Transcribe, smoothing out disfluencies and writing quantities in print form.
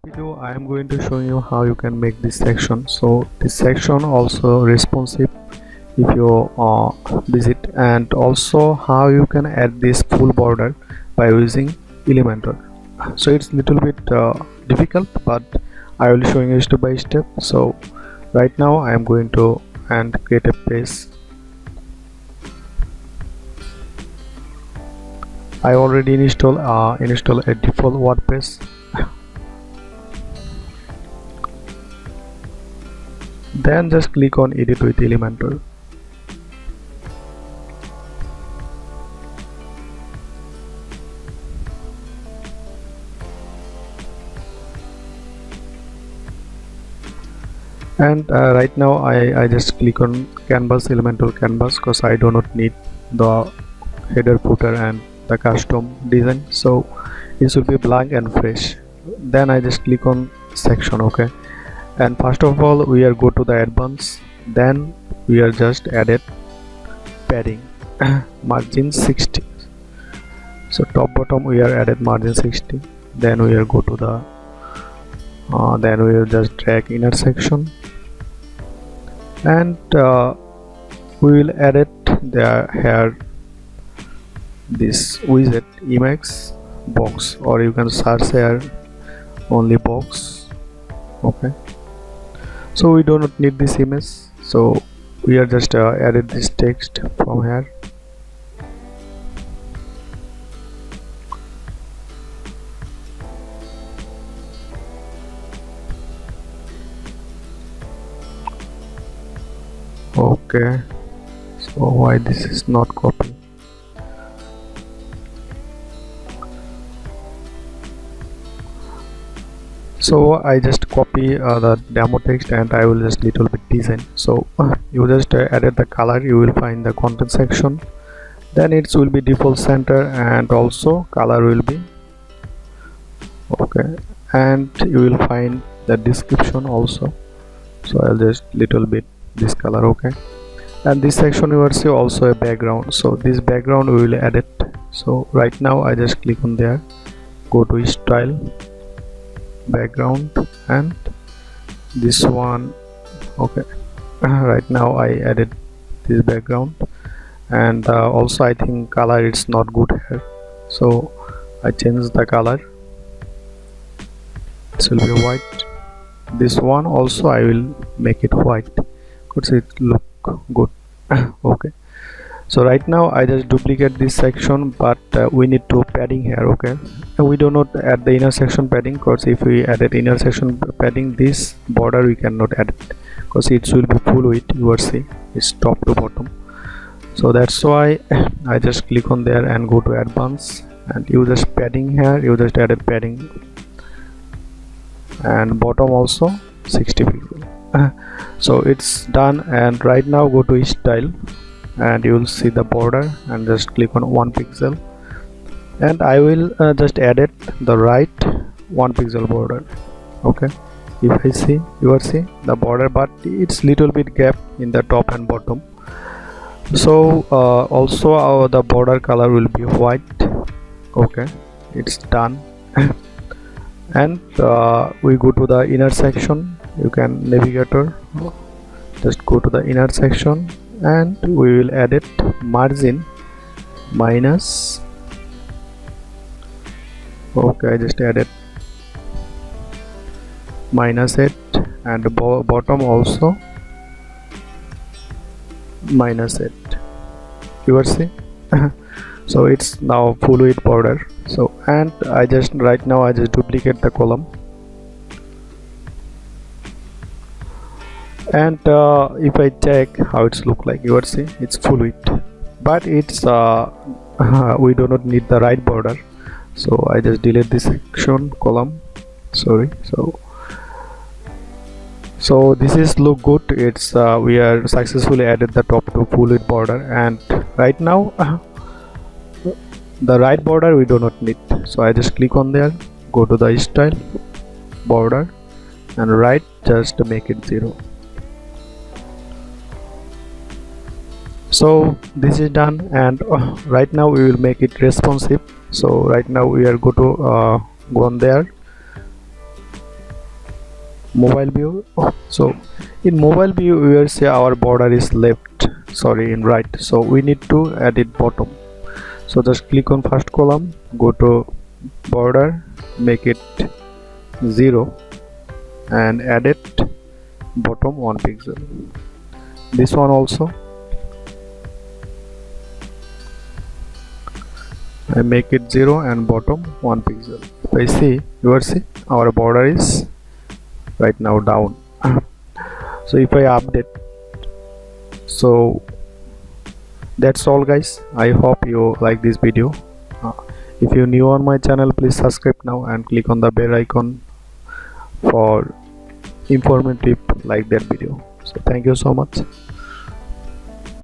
video I am going to show you how you can make this section. So this section also responsive if you visit, and also how you can add this full border by using Elementor. So it's little bit difficult, but I will show you step by step. So right now I am going to create a page. I already install a default WordPress. Then just click on edit with Elementor. And right now I just click on canvas, Elementor canvas, because I do not need the header, footer and the custom design, so it should be blank and fresh. Then I just click on section. Okay, and first of all we are go to the advanced, then we are just added padding margin 60. So top bottom we are added margin 60. Then we are go to the then we will just drag inner section, and we will edit the here this widget Emacs box, or you can search here only box. Okay, so we do not need this image, so we are just added this text from here. Okay, so why this is not copy? So I just copy the demo text and I will just little bit design. So you just added the color, you will find the content section, then it will be default center, and also color will be okay, and you will find the description also. So I'll just little bit this color. Okay, and this section you will see also a background, so this background we will add it. So right now I just click on there, go to style, background, and this one. Okay, right now I added this background, and also I think color is not good here, so I change the color, it will be white. This one also I will make it white because it look good. Okay, so right now I just duplicate this section, but we need to padding here. Okay, and we do not add the inner section padding, because if we added inner section padding, this border we cannot add it because it will be full width. You will see it's top to bottom, so that's why I just click on there and go to advanced, and you just padding here, you just added padding, and bottom also 60 pixel. So it's done, and right now go to style, and you will see the border, and just click on 1 pixel, and I will just edit the right 1 pixel border. Okay, if I see, you will see the border, but it's little bit gap in the top and bottom. So also the border color will be white. Okay, it's done. And we go to the inner section. You can navigator, just go to the inner section, and we will edit margin minus. Okay, I just added -8, and the bottom also -8. You will see. So it's now full width border. So, and I just right now I just duplicate the column, and if I check how it's look like, you will see it's full width, but it's we do not need the right border, so I just delete this section column. Sorry. So this is look good. It's we are successfully added the top to full width border, and right now the right border we do not need, so I just click on there, go to the style, border, and right just make it 0. So this is done, and right now we will make it responsive. So right now we are go on there, mobile view. So in mobile view we will say our border is left, sorry, in right, so we need to add it bottom. So just click on first column, go to border, make it 0 and add it bottom 1 pixel. This one also I make it 0 and bottom 1 pixel. If I see, you will see our border is right now down. So if I update, so that's all guys. I hope you like this video. If you're new on my channel, please subscribe now and click on the bell icon for informative like that video. So thank you so much.